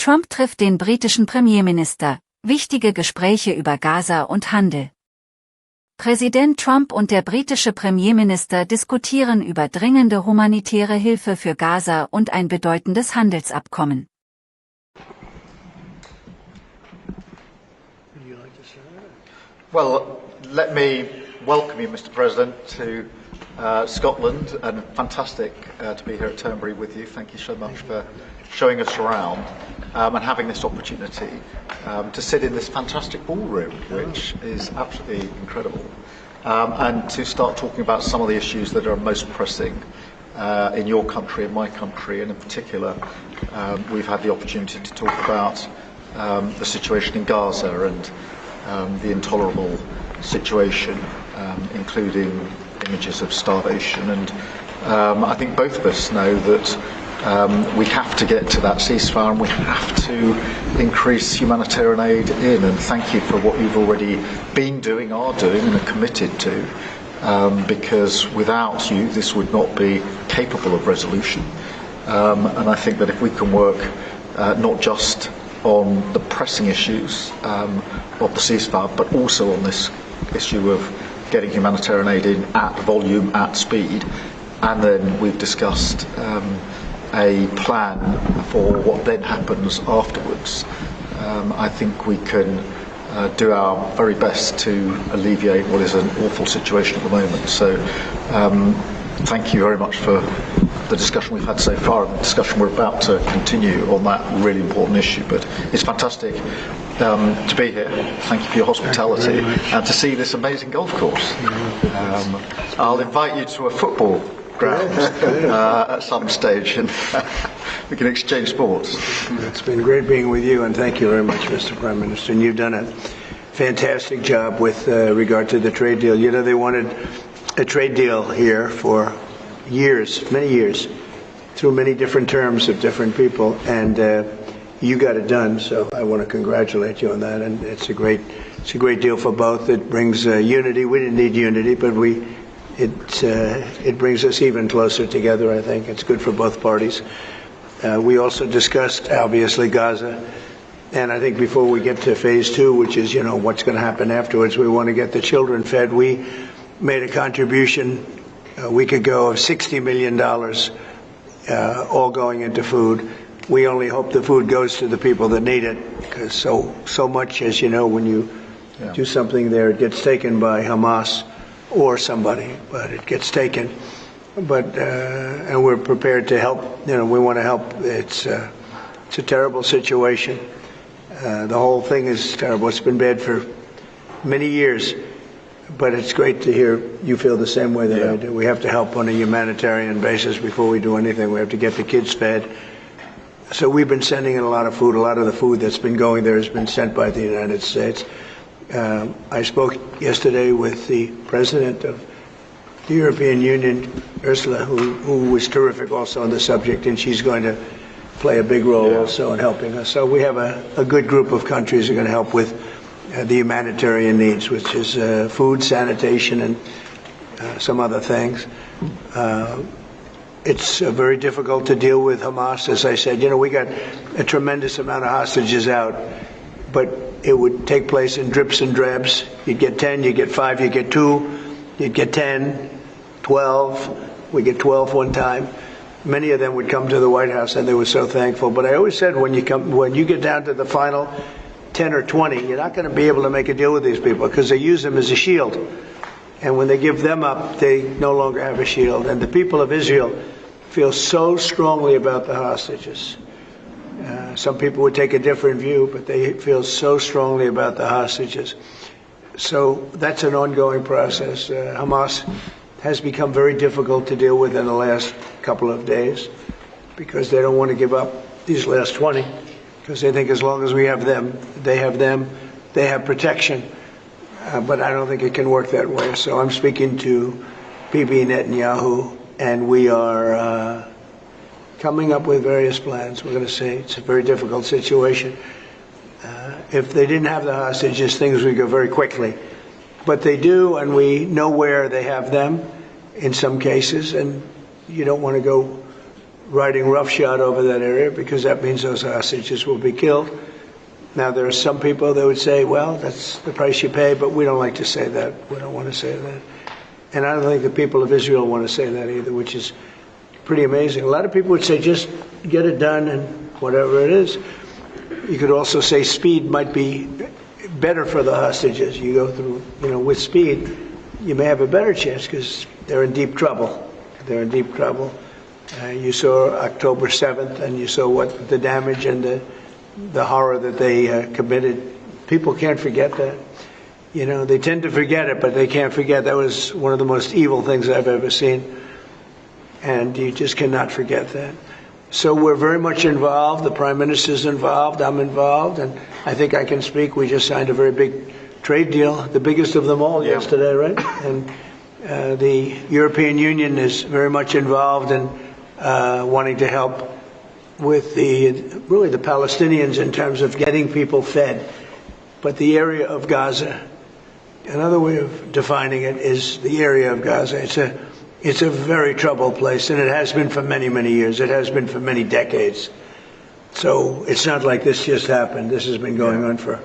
Trump trifft den britischen Premierminister, wichtige Gespräche über Gaza und Handel. Präsident Trump und der britische Premierminister diskutieren über drängende humanitäre Hilfe für Gaza und ein bedeutendes Handelsabkommen. Well, let me welcome you, Mr. President, to Scotland, and fantastic to be here at Turnberry with you. Thank you so much for showing us around and having this opportunity to sit in this fantastic ballroom, which is absolutely incredible, and to start talking about some of the issues that are most pressing in your country and my country, and in particular we've had the opportunity to talk about the situation in Gaza and the intolerable situation, including images of starvation. And I think both of us know that we have to get to that ceasefire and we have to increase humanitarian aid in. And thank you for what you've already been doing, are doing, and are committed to, because without you this would not be capable of resolution. And I think that if we can work not just on the pressing issues of the ceasefire, but also on this issue of getting humanitarian aid in at volume, at speed, and then we've discussed a plan for what then happens afterwards. I think we can do our very best to alleviate what is an awful situation at the moment. So thank you very much for the discussion we've had so far and the discussion we're about to continue on that really important issue. But it's fantastic to be here. Thank you for your hospitality and to see this amazing golf course. I'll invite you to a football ground at some stage and we can exchange sports. It's been great being with you, and thank you very much, Mr. Prime Minister. And you've done a fantastic job with regard to the trade deal. You know, they wanted a trade deal here for years, many years, through many different terms of different people, and you got it done. So I want to congratulate you on that, and it's a great deal for both. It brings unity. We didn't need unity, but it brings us even closer together. I think it's good for both parties. We also discussed obviously Gaza, and I think before we get to phase 2, which is what's going to happen afterwards, we want to get the children fed. We made a contribution a week ago of $60 million, all going into food. We only hope the food goes to the people that need it, because so much, as you know, when you do something there, it gets taken by Hamas or somebody, but it gets taken. But and we're prepared to help. We want to help. It's a terrible situation. The whole thing is terrible. It's been bad for many years. But it's great to hear you feel the same way that I do. We have to help on a humanitarian basis before we do anything. We have to get the kids fed. So we've been sending in a lot of food. A lot of the food that's been going there has been sent by the United States. I spoke yesterday with the President of the European Union, Ursula, who was terrific also on the subject, and she's going to play a big role also in helping us. So we have a good group of countries who are going to help with the humanitarian needs, which is food, sanitation, and some other things. It's very difficult to deal with Hamas. As I said, we got a tremendous amount of hostages out, but it would take place in drips and drabs. You'd get 10, you get 5, you get 2, you'd get 10, 12. We get 12 one time. Many of them would come to the White House, and they were so thankful. But I always said, when you get down to the final 10 or 20, you're not going to be able to make a deal with these people because they use them as a shield. And when they give them up, they no longer have a shield. And the people of Israel feel so strongly about the hostages. Some people would take a different view, but they feel so strongly about the hostages. So that's an ongoing process. Hamas has become very difficult to deal with in the last couple of days because they don't want to give up these last 20. Because they think as long as we have them, they have protection. But I don't think it can work that way. So I'm speaking to Bibi Netanyahu, and we are coming up with various plans. We're going to say it's a very difficult situation. If they didn't have the hostages, things would go very quickly. But they do, and we know where they have them in some cases, and you don't want to go riding roughshod over that area because that means those hostages will be killed. Now, there are some people that would say, well, that's the price you pay, but we don't like to say that. We don't want to say that. And I don't think the people of Israel want to say that either, which is pretty amazing. A lot of people would say, just get it done and whatever it is. You could also say speed might be better for the hostages. You go through, with speed, you may have a better chance because they're in deep trouble. They're in deep trouble. You saw October 7th, and you saw what the damage and the horror that they committed. People can't forget that. They tend to forget it, but they can't forget. That was one of the most evil things I've ever seen. And you just cannot forget that. So we're very much involved. The Prime Minister's involved. I'm involved. And I think I can speak. We just signed a very big trade deal, the biggest of them all yesterday, right? And the European Union is very much involved in wanting to help with the Palestinians in terms of getting people fed. But the area of Gaza, another way of defining it is the area of Gaza. It's a very troubled place, and it has been for many, many years. It has been for many decades. So it's not like this just happened. This has been going on for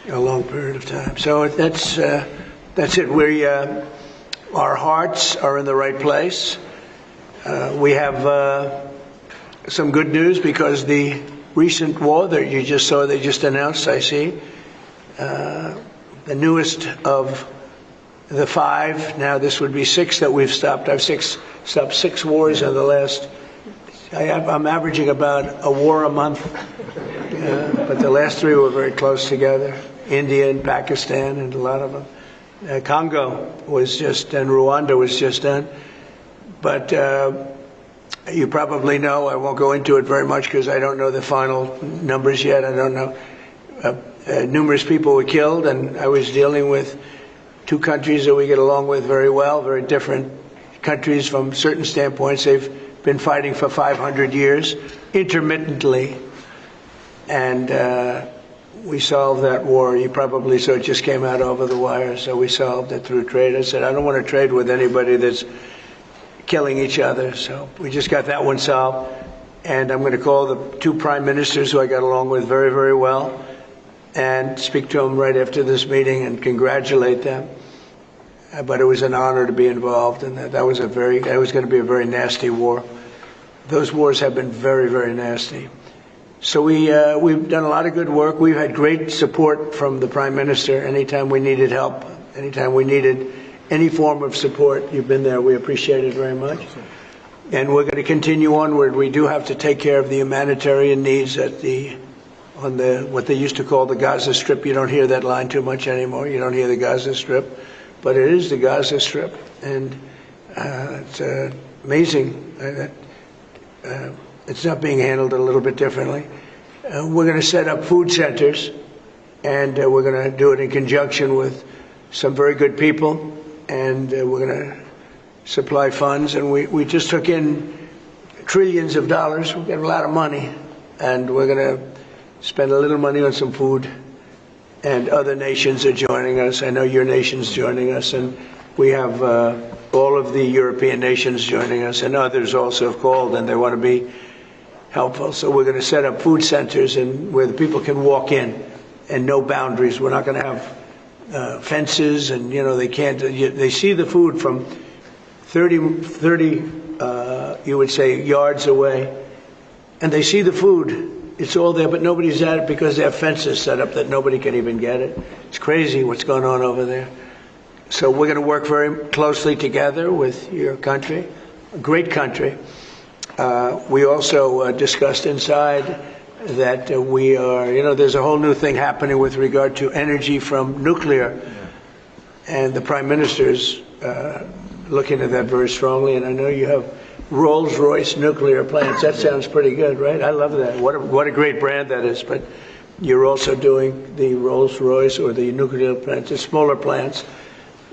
a long period of time. So that's it. Our hearts are in the right place. We have some good news because the recent war that you just saw, they just announced, I see, the newest of the 5, now this would be 6 that we've stopped. I've stopped 6 wars in the last, I'm averaging about a war a month, but the last 3 were very close together. India and Pakistan and a lot of them. Congo was just, and Rwanda was just done. But you probably know, I won't go into it very much because I don't know the final numbers yet. I don't know. Numerous people were killed, and I was dealing with 2 countries that we get along with very well, very different countries from certain standpoints. They've been fighting for 500 years, intermittently, and we solved that war. You probably saw it just came out over the wire, so we solved it through trade. I said, I don't want to trade with anybody that's killing each other, so we just got that one solved. And I'm going to call the 2 prime ministers who I got along with very, very well and speak to them right after this meeting and congratulate them. But it was an honor to be involved, and that was going to be a very nasty war. Those wars have been very, very nasty. So we've done a lot of good work. We've had great support from the Prime Minister anytime we needed help, anytime we needed any form of support. You've been there. We appreciate it very much. And we're going to continue onward. We do have to take care of the humanitarian needs on what they used to call the Gaza Strip. You don't hear that line too much anymore. You don't hear the Gaza Strip. But it is the Gaza Strip. And it's amazing that it's not being handled a little bit differently. We're going to set up food centers, and we're going to do it in conjunction with some very good people, and we're going to supply funds. And we just took in trillions of dollars. We got a lot of money, and we're going to spend a little money on some food. And other nations are joining us. I know your nation's joining us, and we have all of the European nations joining us, and others also have called, and they want to be helpful. So we're going to set up food centers and where the people can walk in and no boundaries. We're not going to have fences, and they can't. They see the food from 30 you would say yards away, and they see the food. It's all there, but nobody's at it because they have fences set up that nobody can even get it. It's crazy what's going on over there. So we're going to work very closely together with your country, a great country. We also discussed inside that we are, there's a whole new thing happening with regard to energy from nuclear. And the Prime Minister is looking at that very strongly, and I know you have Rolls-Royce nuclear plants. That sounds pretty good, right? I love that. What a great brand that is. But you're also doing the Rolls-Royce or the nuclear plants, the smaller plants.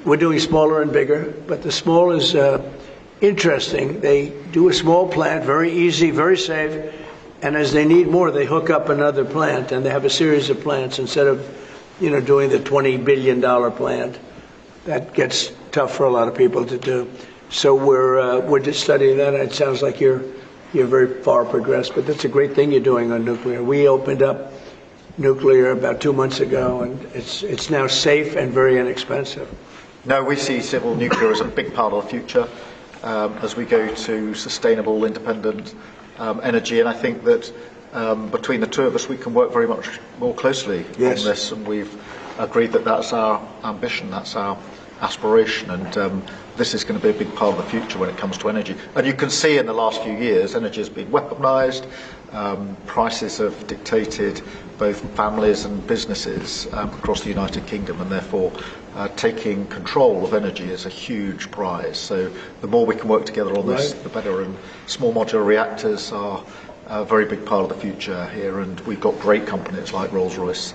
We're doing smaller and bigger, but the small is interesting. They do a small plant, very easy, very safe, and as they need more, they hook up another plant, and they have a series of plants instead of, doing the $20 billion plant. That gets tough for a lot of people to do. So we're just studying that. It sounds like you're you're very far progressed, but that's a great thing you're doing on nuclear. We opened up nuclear about 2 months ago, and it's now safe and very inexpensive. No, we see civil nuclear as a big part of the future as we go to sustainable, independent energy, and I think that between the two of us we can work very much more closely Yes. on this, and we've agreed that that's our ambition, that's our aspiration, and this is going to be a big part of the future when it comes to energy. And you can see in the last few years energy has been weaponised, prices have dictated both families and businesses across the United Kingdom, and therefore taking control of energy is a huge prize. So the more we can work together on this, the better, and small modular reactors are a very big part of the future here, and we've got great companies like Rolls-Royce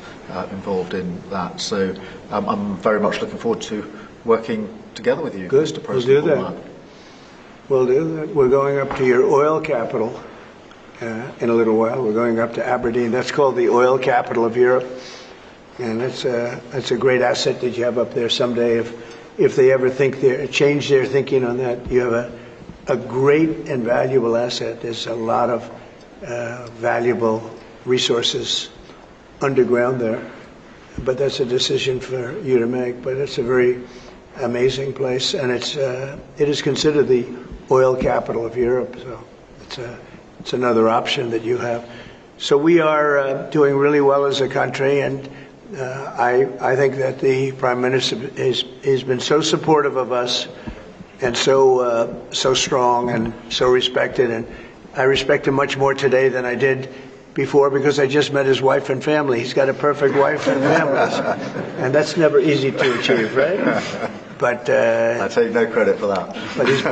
involved in that. So I'm very much looking forward to working together with you, Good. Mr. President. We'll do that. We'll do that. We're going up to your oil capital in a little while. We're going up to Aberdeen. That's called the oil capital of Europe, and it's a great asset that you have up there. Someday, if they ever change their thinking on that, you have a great and valuable asset. There's a lot of valuable resources underground there, but that's a decision for you to make. But it's a very amazing place, and it is considered the oil capital of Europe. So it's another option that you have. So we are doing really well as a country, and I think that the Prime Minister has been so supportive of us, and so strong and so respected, and I respect him much more today than I did before, because I just met his wife and family. He's got a perfect wife and family, and that's never easy to achieve, right? But I take no credit for that. But he's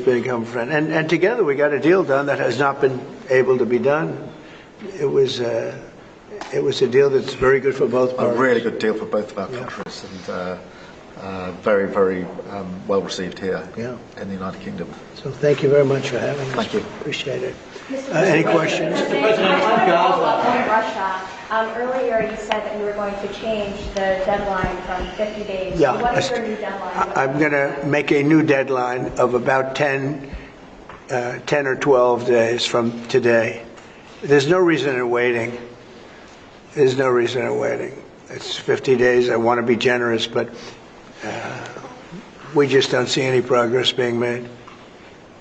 become a friend, and together we got a deal done that has not been able to be done. It was a deal that's very good for both parties. A really good deal for both of our countries, and very, very well received here in the United Kingdom. So thank you very much for having us. Thank you. Appreciate it. Any questions? Mr. President, on Russia, earlier you said that you were going to change the deadline from 50 days. Yeah. So what is your new deadline? I'm going to make a new deadline of about 10 or 12 days from today. There's no reason in waiting. There's no reason in waiting. It's 50 days. I want to be generous, but we just don't see any progress being made.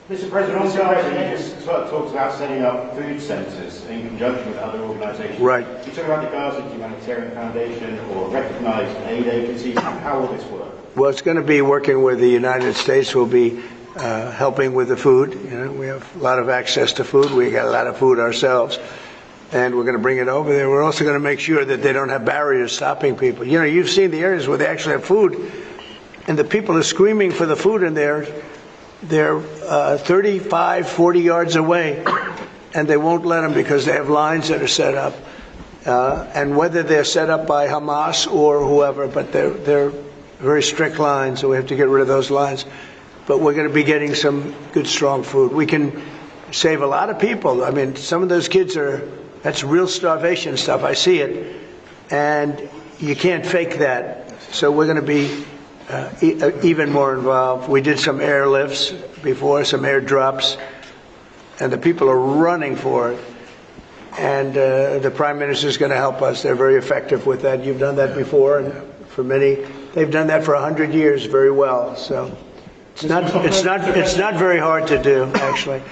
Mr. President, you just talked about setting up food centres in conjunction with other organisations. Right. You talk about the Gaza Humanitarian Foundation or recognised aid agencies. How will this work? Well, it's going to be working with the United States. We'll be helping with the food. You know, we have a lot of access to food. We got a lot of food ourselves, and we're going to bring it over there. We're also going to make sure that they don't have barriers stopping people. You know, you've seen the areas where they actually have food, and the people are screaming for the food, and they're 35, 40 yards away, and they won't let them because they have lines that are set up. And whether they're set up by Hamas or whoever, but they're very strict lines, so we have to get rid of those lines. But we're going to be getting some good, strong food. We can save a lot of people. I mean, some of those kids that's real starvation stuff. I see it. And you can't fake that. So we're going to be even more involved. We did some airlifts before, some airdrops, and the people are running for it. And the Prime Minister is going to help us. They're very effective with that. You've done that before, and for many, they've done that for 100 years very well. So it's not very hard to do, actually.